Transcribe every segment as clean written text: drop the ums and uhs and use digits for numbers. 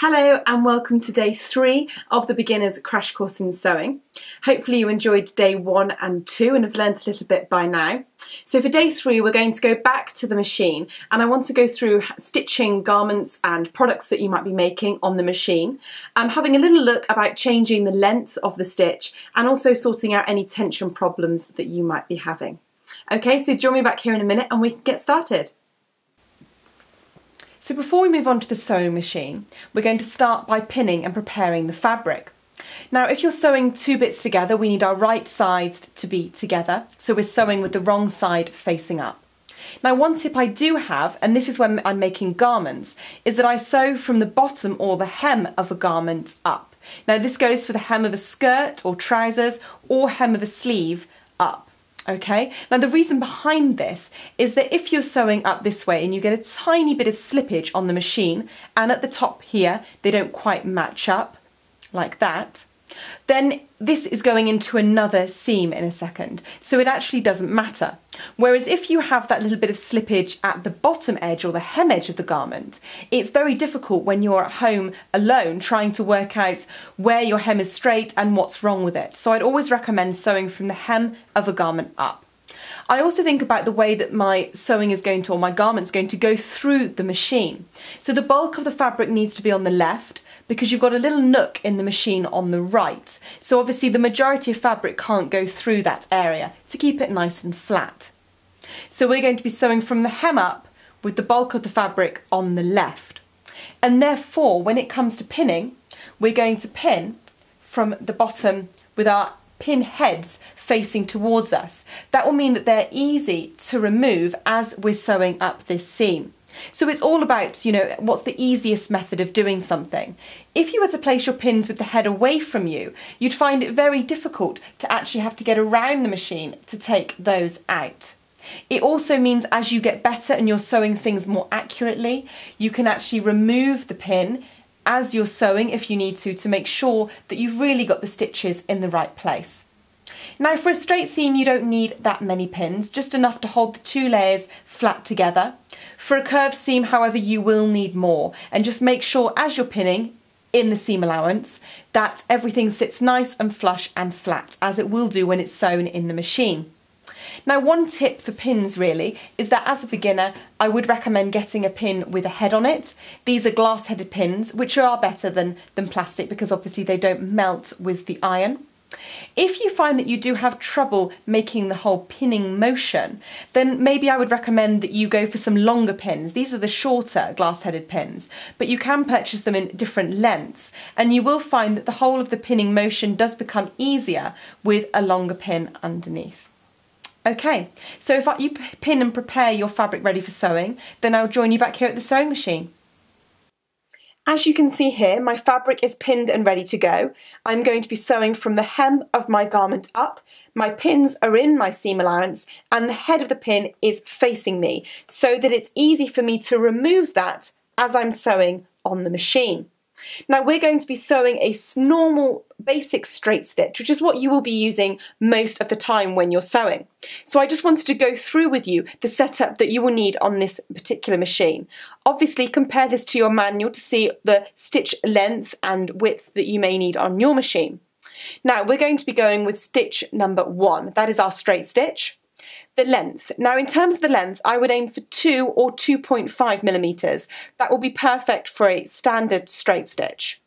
Hello and welcome to day 3 of the beginner's crash course in sewing. Hopefully you enjoyed day 1 and 2 and have learnt a little bit by now. So for day 3 we're going to go back to the machine and I want to go through stitching garments and products that you might be making on the machine. Having a little look about changing the length of the stitch and also sorting out any tension problems that you might be having. Okay, so join me back here in a minute and we can get started. So before we move on to the sewing machine, we're going to start by pinning and preparing the fabric. Now if you're sewing two bits together, we need our right sides to be together, so we're sewing with the wrong side facing up. Now one tip I do have, and this is when I'm making garments, is that I sew from the bottom or the hem of a garment up. Now this goes for the hem of a skirt or trousers or hem of a sleeve up. Okay, now the reason behind this is that if you're sewing up this way and you get a tiny bit of slippage on the machine and at the top here they don't quite match up like that, then this is going into another seam in a second, so it actually doesn't matter. Whereas if you have that little bit of slippage at the bottom edge or the hem edge of the garment, it's very difficult when you're at home alone trying to work out where your hem is straight and what's wrong with it. So I'd always recommend sewing from the hem of a garment up. I also think about the way that my sewing is going to, or my garment's going to go through the machine. So the bulk of the fabric needs to be on the left, because you've got a little nook in the machine on the right. So obviously the majority of fabric can't go through that area to keep it nice and flat. So we're going to be sewing from the hem up with the bulk of the fabric on the left. And therefore, when it comes to pinning, we're going to pin from the bottom with our pin heads facing towards us. That will mean that they're easy to remove as we're sewing up this seam. So it's all about, what's the easiest method of doing something. If you were to place your pins with the head away from you, you'd find it very difficult to actually have to get around the machine to take those out. It also means as you get better and you're sewing things more accurately, you can actually remove the pin as you're sewing if you need to make sure that you've really got the stitches in the right place. Now for a straight seam you don't need that many pins, just enough to hold the two layers flat together. For a curved seam, however, you will need more, and just make sure as you're pinning in the seam allowance that everything sits nice and flush and flat, as it will do when it's sewn in the machine. Now one tip for pins really is that as a beginner I would recommend getting a pin with a head on it. These are glass headed pins, which are better than plastic because obviously they don't melt with the iron. If you find that you do have trouble making the whole pinning motion, then maybe I would recommend that you go for some longer pins. These are the shorter glass-headed pins, but you can purchase them in different lengths, and you will find that the whole of the pinning motion does become easier with a longer pin underneath. Okay, so if you pin and prepare your fabric ready for sewing, then I'll join you back here at the sewing machine. As you can see here, my fabric is pinned and ready to go. I'm going to be sewing from the hem of my garment up. My pins are in my seam allowance and the head of the pin is facing me so that it's easy for me to remove that as I'm sewing on the machine. Now we're going to be sewing a normal basic straight stitch, which is what you will be using most of the time when you're sewing. So I just wanted to go through with you the setup that you will need on this particular machine. Obviously compare this to your manual to see the stitch length and width that you may need on your machine. Now we're going to be going with stitch number 1, that is our straight stitch. The length. Now in terms of the length, I would aim for 2 or 2.5 millimeters. That will be perfect for a standard straight stitch.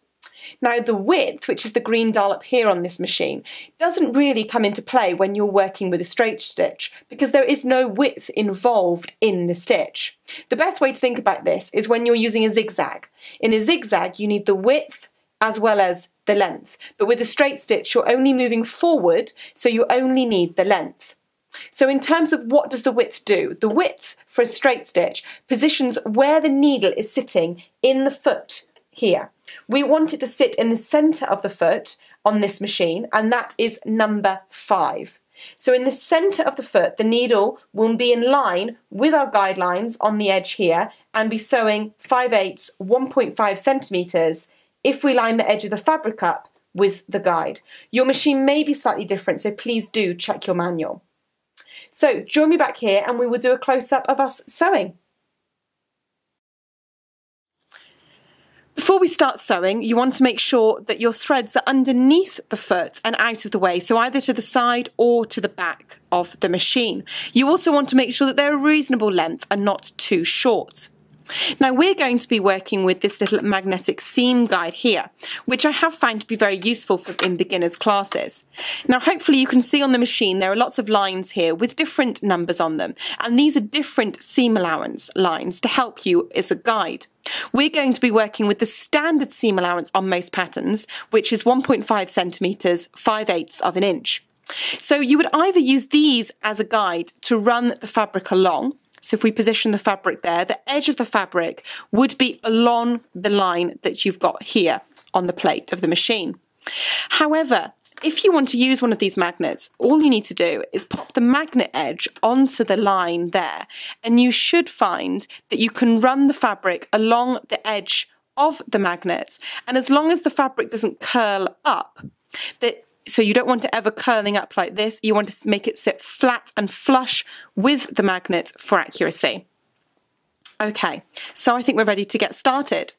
Now the width, which is the green dial up here on this machine, doesn't really come into play when you're working with a straight stitch because there is no width involved in the stitch. The best way to think about this is when you're using a zigzag. In a zigzag you need the width as well as the length, but with a straight stitch you're only moving forward, so you only need the length. So in terms of what does the width do? The width for a straight stitch positions where the needle is sitting in the foot here. We want it to sit in the centre of the foot on this machine, and that is number 5. So in the centre of the foot, the needle will be in line with our guidelines on the edge here and be sewing 5/8, 1.5 centimetres if we line the edge of the fabric up with the guide. Your machine may be slightly different, so please do check your manual. So join me back here and we will do a close-up of us sewing. Before we start sewing, you want to make sure that your threads are underneath the foot and out of the way, so either to the side or to the back of the machine. You also want to make sure that they're a reasonable length and not too short. Now we're going to be working with this little magnetic seam guide here, which I have found to be very useful in beginners classes. Now hopefully you can see on the machine there are lots of lines here with different numbers on them, and these are different seam allowance lines to help you as a guide. We're going to be working with the standard seam allowance on most patterns, which is 1.5 centimetres, 5/8 of an inch. So you would either use these as a guide to run the fabric along. So if we position the fabric there, the edge of the fabric would be along the line that you've got here on the plate of the machine. However, if you want to use one of these magnets, all you need to do is pop the magnet edge onto the line there, and you should find that you can run the fabric along the edge of the magnet. And as long as the fabric doesn't curl up, so you don't want it ever curling up like this, you want to make it sit flat and flush with the magnet for accuracy. Okay, so I think we're ready to get started.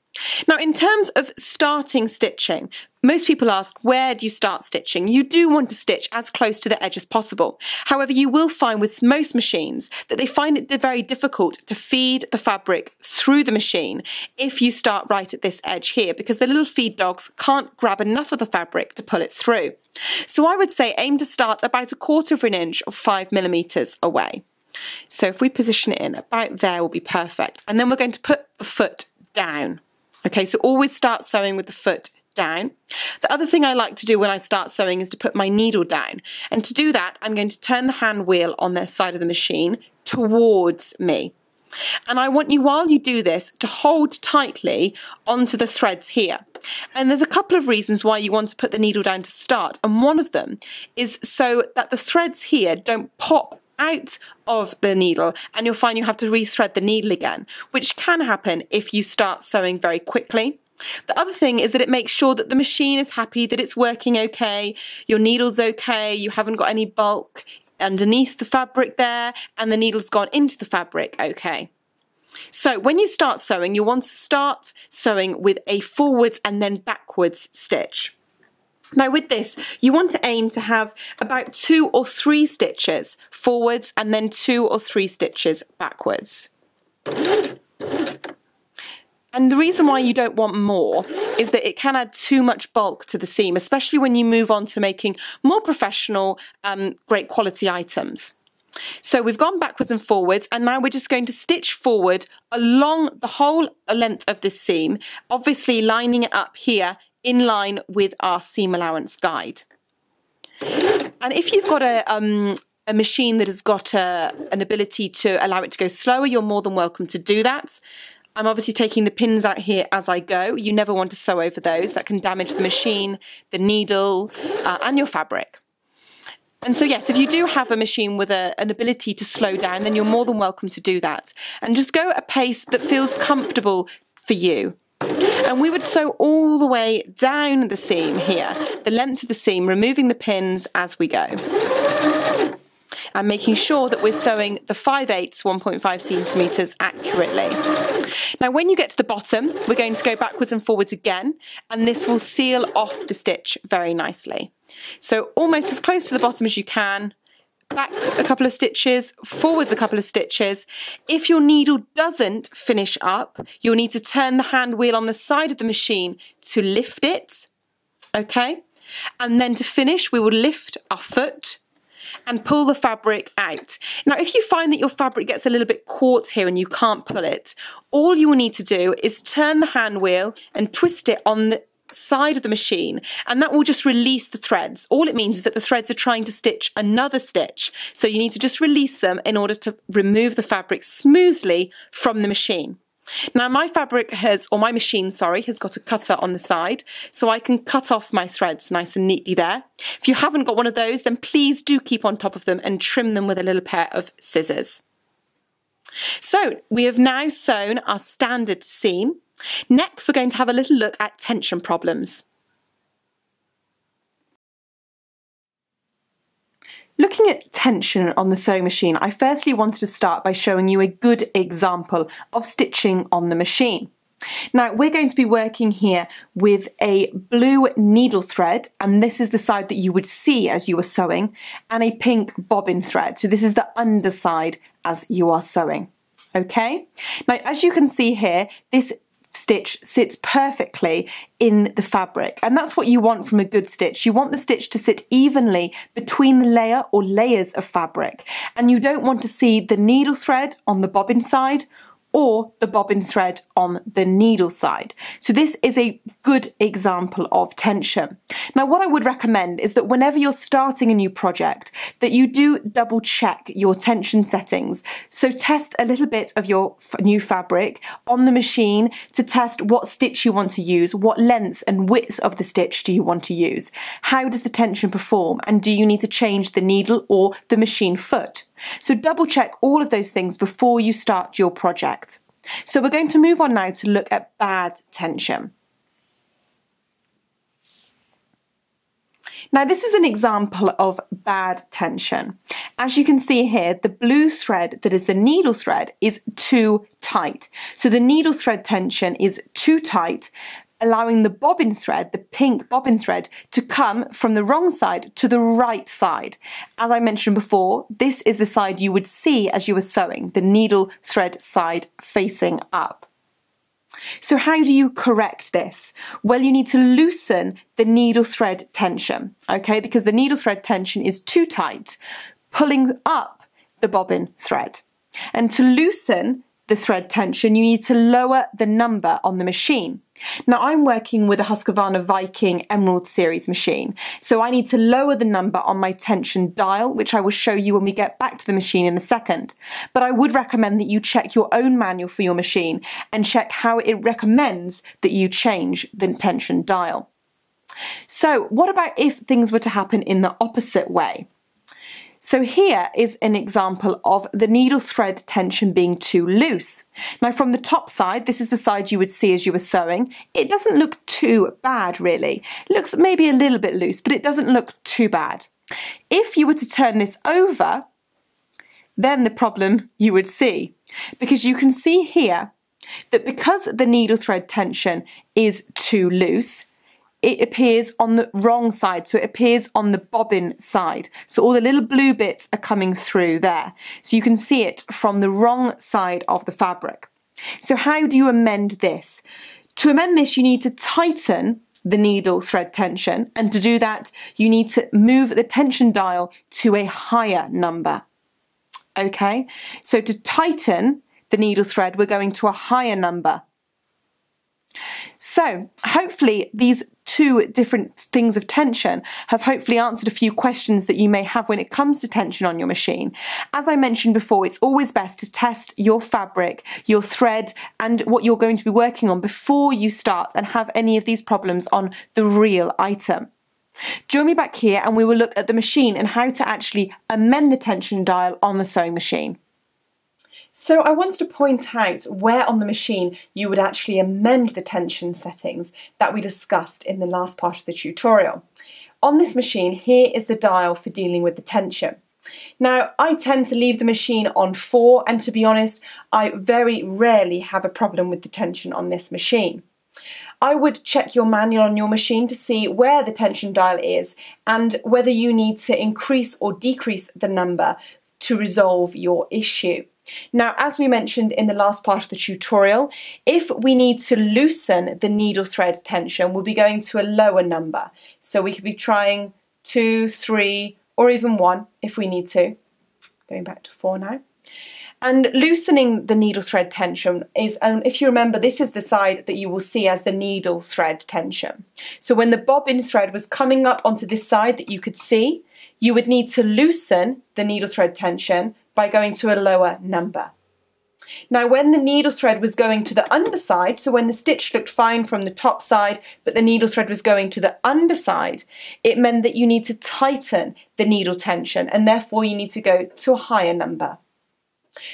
Now in terms of starting stitching, most people ask, where do you start stitching? You do want to stitch as close to the edge as possible. However, you will find with most machines that they find it very difficult to feed the fabric through the machine if you start right at this edge here, because the little feed dogs can't grab enough of the fabric to pull it through. So I would say aim to start about 1/4 of an inch or 5 millimeters away. So if we position it in about there will be perfect. And then we're going to put the foot down. Okay, so always start sewing with the foot down. The other thing I like to do when I start sewing is to put my needle down. And to do that, I'm going to turn the hand wheel on the side of the machine towards me. And I want you, while you do this, to hold tightly onto the threads here. And there's a couple of reasons why you want to put the needle down to start. And one of them is so that the threads here don't pop out of the needle and you'll find you have to rethread the needle again, which can happen if you start sewing very quickly. The other thing is that it makes sure that the machine is happy, that it's working okay, your needle's okay, you haven't got any bulk underneath the fabric there, and the needle's gone into the fabric okay. So when you start sewing, you want to start sewing with a forwards and then backwards stitch. Now with this, you want to aim to have about 2 or 3 stitches forwards and then 2 or 3 stitches backwards. And the reason why you don't want more is that it can add too much bulk to the seam, especially when you move on to making more professional, great quality items. So we've gone backwards and forwards, and now we're just going to stitch forward along the whole length of this seam, obviously lining it up here in line with our seam allowance guide. And if you've got a machine that has got an ability to allow it to go slower, you're more than welcome to do that. I'm obviously taking the pins out here as I go. You never want to sew over those. That can damage the machine, the needle, and your fabric. And so yes, if you do have a machine with an ability to slow down, then you're more than welcome to do that. And just go at a pace that feels comfortable for you. And we would sew all the way down the seam here, the length of the seam, removing the pins as we go. And making sure that we're sewing the 5/8, 1.5 centimetres accurately. Now when you get to the bottom, we're going to go backwards and forwards again, and this will seal off the stitch very nicely. So almost as close to the bottom as you can, back a couple of stitches, forwards a couple of stitches. If your needle doesn't finish up, you'll need to turn the hand wheel on the side of the machine to lift it, okay? And then to finish, we will lift our foot and pull the fabric out. Now, if you find that your fabric gets a little bit caught here and you can't pull it, all you will need to do is turn the hand wheel and twist it on the side of the machine, and that will just release the threads. All it means is that the threads are trying to stitch another stitch, so you need to just release them in order to remove the fabric smoothly from the machine. Now my machine has got a cutter on the side, so I can cut off my threads nice and neatly there. If you haven't got one of those, then please do keep on top of them and trim them with a little pair of scissors. So we have now sewn our standard seam. Next, we're going to have a little look at tension problems. Looking at tension on the sewing machine, I firstly wanted to start by showing you a good example of stitching on the machine. Now we're going to be working here with a blue needle thread, and this is the side that you would see as you are sewing, and a pink bobbin thread. So this is the underside as you are sewing. Okay, now as you can see here, this stitch sits perfectly in the fabric, and that's what you want from a good stitch. You want the stitch to sit evenly between the layer or layers of fabric, and you don't want to see the needle thread on the bobbin side or the bobbin thread on the needle side. So this is a good example of tension. Now what I would recommend is that whenever you're starting a new project, that you do double check your tension settings. So test a little bit of your new fabric on the machine to test what stitch you want to use, what length and width of the stitch do you want to use, how does the tension perform, and do you need to change the needle or the machine foot. So double check all of those things before you start your project. So we're going to move on now to look at bad tension. Now this is an example of bad tension. As you can see here, the blue thread that is the needle thread is too tight. So the needle thread tension is too tight, allowing the bobbin thread, the pink bobbin thread, to come from the wrong side to the right side. As I mentioned before, this is the side you would see as you were sewing, the needle thread side facing up. So how do you correct this? Well, you need to loosen the needle thread tension, okay, because the needle thread tension is too tight, pulling up the bobbin thread. And to loosen the thread tension, you need to lower the number on the machine. Now I'm working with a Husqvarna Viking Emerald series machine, so I need to lower the number on my tension dial, which I will show you when we get back to the machine in a second. But I would recommend that you check your own manual for your machine and check how it recommends that you change the tension dial. So what about if things were to happen in the opposite way? So here is an example of the needle thread tension being too loose. Now from the top side, this is the side you would see as you were sewing. It doesn't look too bad really. It looks maybe a little bit loose, but it doesn't look too bad. If you were to turn this over, then the problem you would see, because you can see here that because the needle thread tension is too loose, it appears on the wrong side, so it appears on the bobbin side. So all the little blue bits are coming through there. So you can see it from the wrong side of the fabric. So how do you amend this? To amend this, you need to tighten the needle thread tension, and to do that, you need to move the tension dial to a higher number. Okay, so to tighten the needle thread, we're going to a higher number. So hopefully these two different things of tension have hopefully answered a few questions that you may have when it comes to tension on your machine. As I mentioned before, it's always best to test your fabric, your thread, and what you're going to be working on before you start and have any of these problems on the real item. Join me back here and we will look at the machine and how to actually amend the tension dial on the sewing machine. So I wanted to point out where on the machine you would actually amend the tension settings that we discussed in the last part of the tutorial. On this machine, here is the dial for dealing with the tension. Now, I tend to leave the machine on 4, and to be honest, I very rarely have a problem with the tension on this machine. I would check your manual on your machine to see where the tension dial is and whether you need to increase or decrease the number to resolve your issue. Now, as we mentioned in the last part of the tutorial, if we need to loosen the needle thread tension, we'll be going to a lower number. So we could be trying 2, 3, or even 1 if we need to. Going back to 4 now. And loosening the needle thread tension is, if you remember, this is the side that you will see as the needle thread tension. So when the bobbin thread was coming up onto this side that you could see, you would need to loosen the needle thread tension by going to a lower number. Now when the needle thread was going to the underside, so when the stitch looked fine from the top side but the needle thread was going to the underside, it meant that you need to tighten the needle tension and therefore you need to go to a higher number.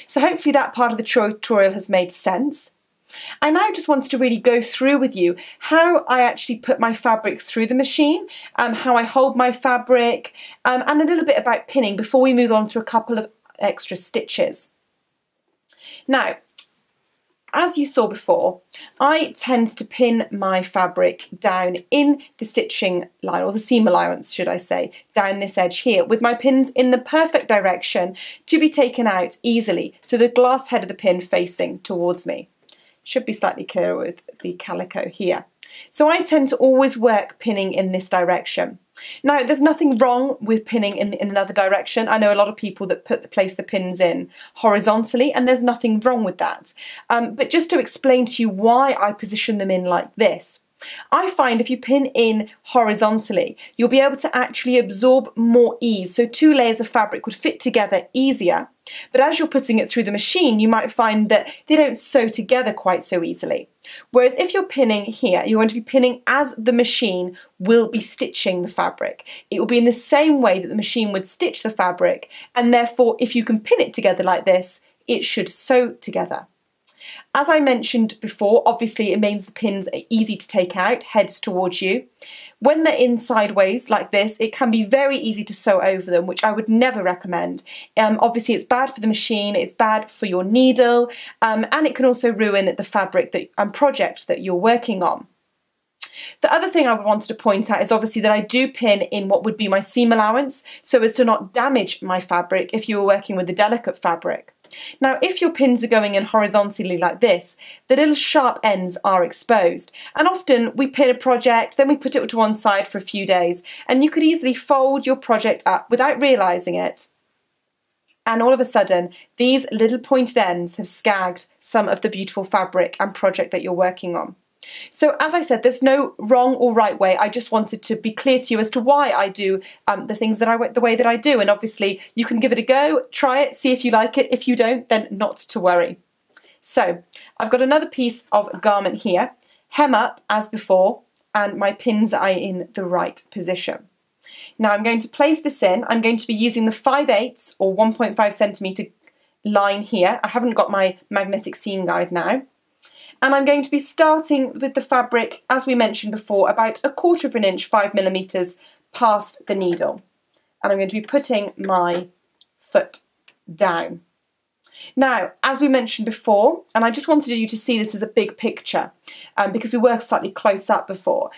So hopefully that part of the tutorial has made sense. I now just wanted to really go through with you how I actually put my fabric through the machine, how I hold my fabric, and a little bit about pinning before we move on to a couple of extra stitches. Now, as you saw before, I tend to pin my fabric down in the stitching line, or the seam allowance should I say, down this edge here, with my pins in the perfect direction to be taken out easily, so the glass head of the pin facing towards me. Should be slightly clearer with the calico here. So I tend to always work pinning in this direction. Now, there's nothing wrong with pinning in another direction. I know a lot of people that place the pins in horizontally, and there's nothing wrong with that. But just to explain to you why I position them in like this, I find if you pin in horizontally, you'll be able to actually absorb more ease. So 2 layers of fabric would fit together easier. But as you're putting it through the machine, you might find that they don't sew together quite so easily. Whereas if you're pinning here, you're going to be pinning as the machine will be stitching the fabric. It will be in the same way that the machine would stitch the fabric, and therefore if you can pin it together like this, it should sew together. As I mentioned before, obviously it means the pins are easy to take out, heads towards you. When they're in sideways like this, it can be very easy to sew over them, which I would never recommend. Obviously it's bad for the machine, it's bad for your needle, and it can also ruin the fabric and project that you're working on. The other thing I wanted to point out is obviously that I do pin in what would be my seam allowance, so as to not damage my fabric if you were working with a delicate fabric. Now, if your pins are going in horizontally like this, the little sharp ends are exposed. And often we pin a project, then we put it to one side for a few days, and you could easily fold your project up without realising it. And all of a sudden, these little pointed ends have skagged some of the beautiful fabric and project that you're working on. So as I said, there's no wrong or right way. I just wanted to be clear to you as to why I do the things that the way that I do. And obviously you can give it a go, try it, see if you like it. If you don't, then not to worry. So I've got another piece of garment here, hem up as before, and my pins are in the right position. Now I'm going to place this in. I'm going to be using the 5/8 or 1.5 centimetre line here. I haven't got my magnetic seam guide now. And I'm going to be starting with the fabric, as we mentioned before, about 1/4 of an inch, 5 millimetres past the needle. And I'm going to be putting my foot down. Now, as we mentioned before, and I just wanted you to see this as a big picture, because we were slightly close up before,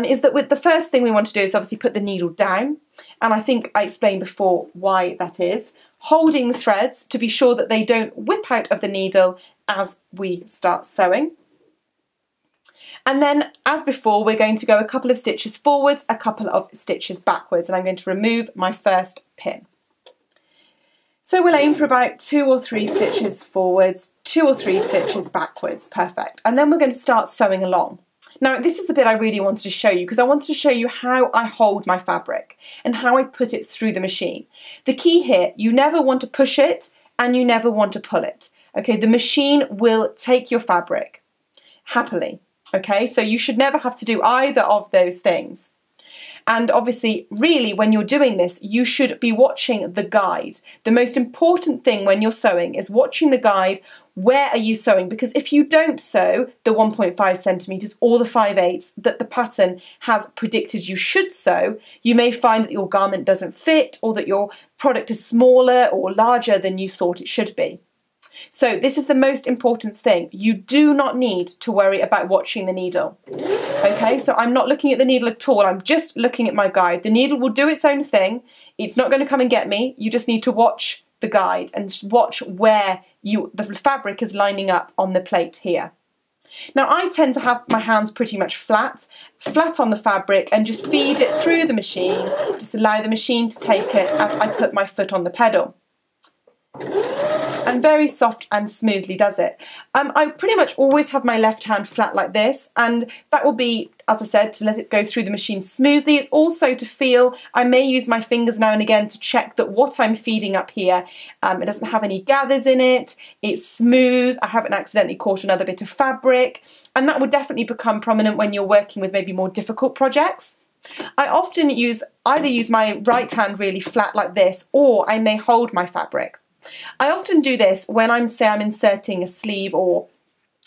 is that with the first thing we want to do is obviously put the needle down. And I think I explained before why that is. Holding the threads to be sure that they don't whip out of the needle as we start sewing. And then, as before, we're going to go a couple of stitches forwards, a couple of stitches backwards, and I'm going to remove my first pin. So we'll aim for about 2 or 3 stitches forwards, 2 or 3 stitches backwards, perfect. And then we're going to start sewing along. Now, this is the bit I really wanted to show you, because I wanted to show you how I hold my fabric and how I put it through the machine. The key here, you never want to push it and you never want to pull it. Okay, the machine will take your fabric happily. Okay, so you should never have to do either of those things. And obviously, really, when you're doing this, you should be watching the guide. The most important thing when you're sewing is watching the guide. Where are you sewing? Because if you don't sew the 1.5 centimetres or the 5/8 that the pattern has predicted you should sew, you may find that your garment doesn't fit, or that your product is smaller or larger than you thought it should be. So this is the most important thing. You do not need to worry about watching the needle. Okay, so I'm not looking at the needle at all. I'm just looking at my guide. The needle will do its own thing. It's not going to come and get me. You just need to watch the guide and watch where the fabric is lining up on the plate here. Now I tend to have my hands pretty much flat on the fabric, and just feed it through the machine. Just allow the machine to take it as I put my foot on the pedal. And very soft and smoothly does it. I pretty much always have my left hand flat like this, and that will be, as I said, to let it go through the machine smoothly. It's also to feel, I may use my fingers now and again to check that what I'm feeding up here, it doesn't have any gathers in it, it's smooth, I haven't accidentally caught another bit of fabric, and that will definitely become prominent when you're working with maybe more difficult projects. I often either use my right hand really flat like this, or I may hold my fabric. I often do this when I'm inserting a sleeve or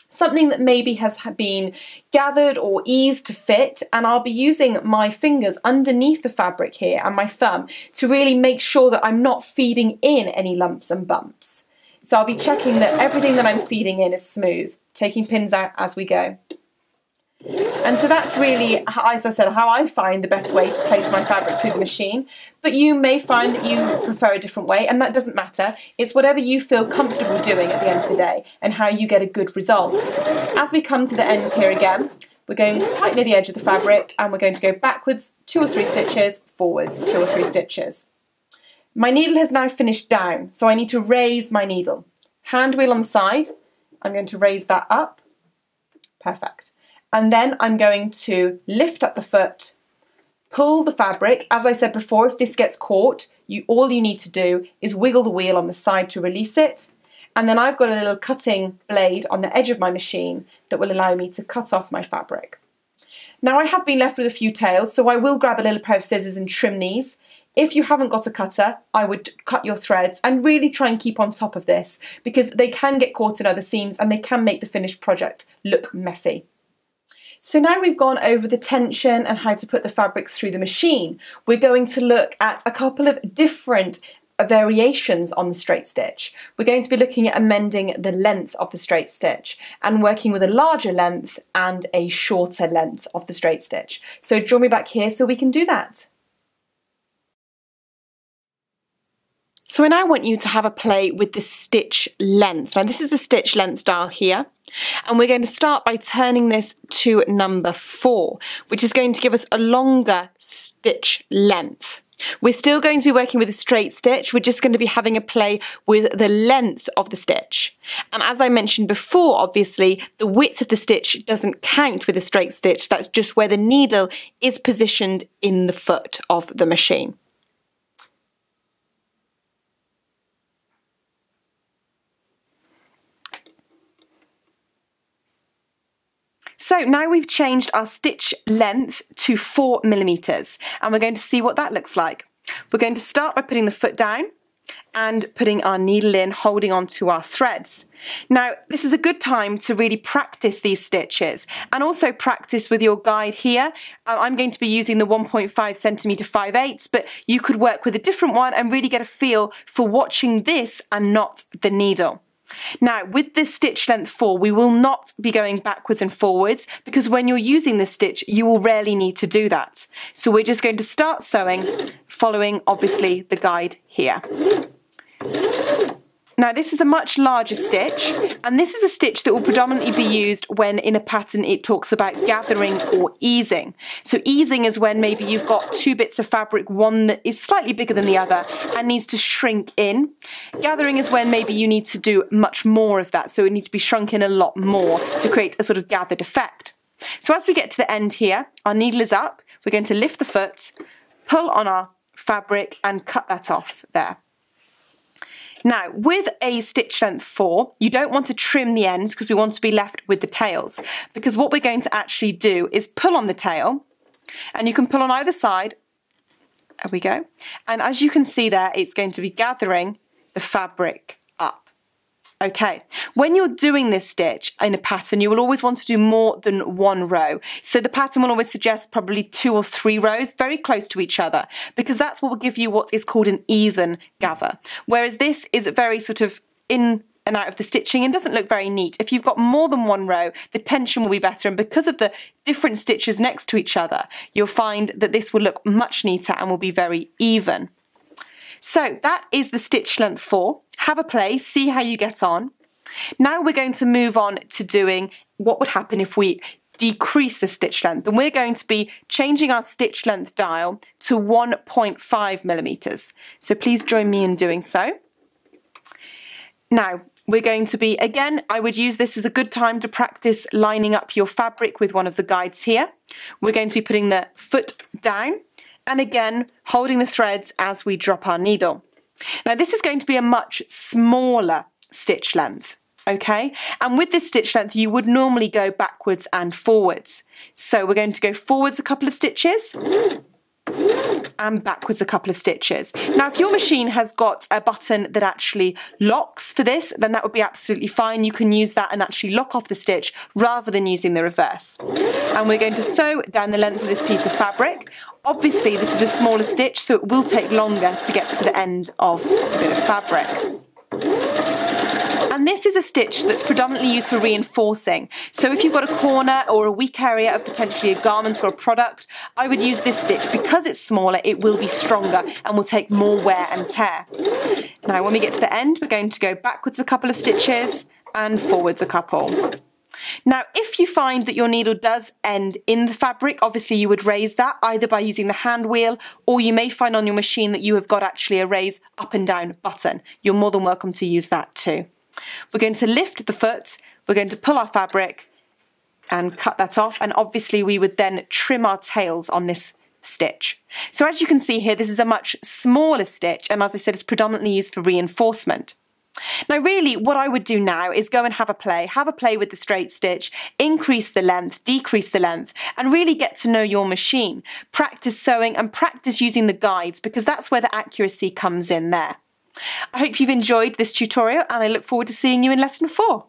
something that maybe has been gathered or eased to fit, and I'll be using my fingers underneath the fabric here and my thumb to really make sure that I'm not feeding in any lumps and bumps. So I'll be checking that everything that I'm feeding in is smooth taking pins out as we go. And so that's really, as I said, how I find the best way to place my fabric through the machine. But you may find that you prefer a different way, and that doesn't matter. It's whatever you feel comfortable doing at the end of the day and how you get a good result. As we come to the end here again, we're going quite near the edge of the fabric, and we're going to go backwards 2 or 3 stitches, forwards 2 or 3 stitches. My needle has now finished down, so I need to raise my needle. Hand wheel on the side, I'm going to raise that up. Perfect. And then I'm going to lift up the foot, pull the fabric. As I said before, if this gets caught, all you need to do is wiggle the wheel on the side to release it. And then I've got a little cutting blade on the edge of my machine that will allow me to cut off my fabric. Now I have been left with a few tails, so I will grab a little pair of scissors and trim these. If you haven't got a cutter, I would cut your threads and really try and keep on top of this, because they can get caught in other seams and they can make the finished project look messy. So now we've gone over the tension and how to put the fabric through the machine, we're going to look at a couple of different variations on the straight stitch. We're going to be looking at amending the length of the straight stitch and working with a larger length and a shorter length of the straight stitch. So draw me back here so we can do that. So I now want you to have a play with the stitch length. Now this is the stitch length dial here, and we're going to start by turning this to number 4, which is going to give us a longer stitch length. We're still going to be working with a straight stitch, we're just going to be having a play with the length of the stitch. And as I mentioned before, obviously, the width of the stitch doesn't count with a straight stitch, that's just where the needle is positioned in the foot of the machine. So now we've changed our stitch length to 4mm, and we're going to see what that looks like. We're going to start by putting the foot down and putting our needle in, holding on to our threads. Now this is a good time to really practice these stitches and also practice with your guide here. I'm going to be using the 1.5cm 5/8, but you could work with a different one and really get a feel for watching this and not the needle. Now with this stitch length 4, we will not be going backwards and forwards, because when you're using this stitch you will rarely need to do that. So we're just going to start sewing, following obviously the guide here. Now this is a much larger stitch, and this is a stitch that will predominantly be used when in a pattern it talks about gathering or easing. So easing is when maybe you've got 2 bits of fabric, one that is slightly bigger than the other and needs to shrink in. Gathering is when maybe you need to do much more of that, so it needs to be shrunk in a lot more to create a sort of gathered effect. So as we get to the end here, our needle is up, we're going to lift the foot, pull on our fabric and cut that off there. Now, with a stitch length 4, you don't want to trim the ends because we want to be left with the tails. Because what we're going to actually do is pull on the tail, and you can pull on either side. There we go. And as you can see there, it's going to be gathering the fabric up. Okay, when you're doing this stitch in a pattern, you will always want to do more than 1 row. So the pattern will always suggest probably 2 or 3 rows, very close to each other, because that's what will give you what is called an even gather. Whereas this is very sort of in and out of the stitching and doesn't look very neat. If you've got more than 1 row, the tension will be better, and because of the different stitches next to each other, you'll find that this will look much neater and will be very even. So that is the stitch length 4. Have a play, see how you get on. Now we're going to move on to doing what would happen if we decrease the stitch length, and we're going to be changing our stitch length dial to 1.5mm. So please join me in doing so. Now we're going to be, again, I would use this as a good time to practice lining up your fabric with one of the guides here. We're going to be putting the foot down, and again holding the threads as we drop our needle. Now this is going to be a much smaller stitch length, okay? And with this stitch length you would normally go backwards and forwards. So we're going to go forwards a couple of stitches and backwards a couple of stitches. Now if your machine has got a button that actually locks for this, then that would be absolutely fine. You can use that and actually lock off the stitch rather than using the reverse. And we're going to sew down the length of this piece of fabric. Obviously this is a smaller stitch, so it will take longer to get to the end of a bit of fabric. And this is a stitch that's predominantly used for reinforcing. So if you've got a corner or a weak area of potentially a garment or a product, I would use this stitch. Because it's smaller, it will be stronger and will take more wear and tear. Now when we get to the end, we're going to go backwards a couple of stitches and forwards a couple. Now, if you find that your needle does end in the fabric, obviously you would raise that either by using the hand wheel, or you may find on your machine that you have got actually a raise up and down button. You're more than welcome to use that too. We're going to lift the foot, we're going to pull our fabric and cut that off, and obviously we would then trim our tails on this stitch. So as you can see here, this is a much smaller stitch, and as I said, it's predominantly used for reinforcement. Now really what I would do now is go and have a play with the straight stitch, increase the length, decrease the length, and really get to know your machine. Practice sewing and practice using the guides, because that's where the accuracy comes in there. I hope you've enjoyed this tutorial and I look forward to seeing you in lesson 4.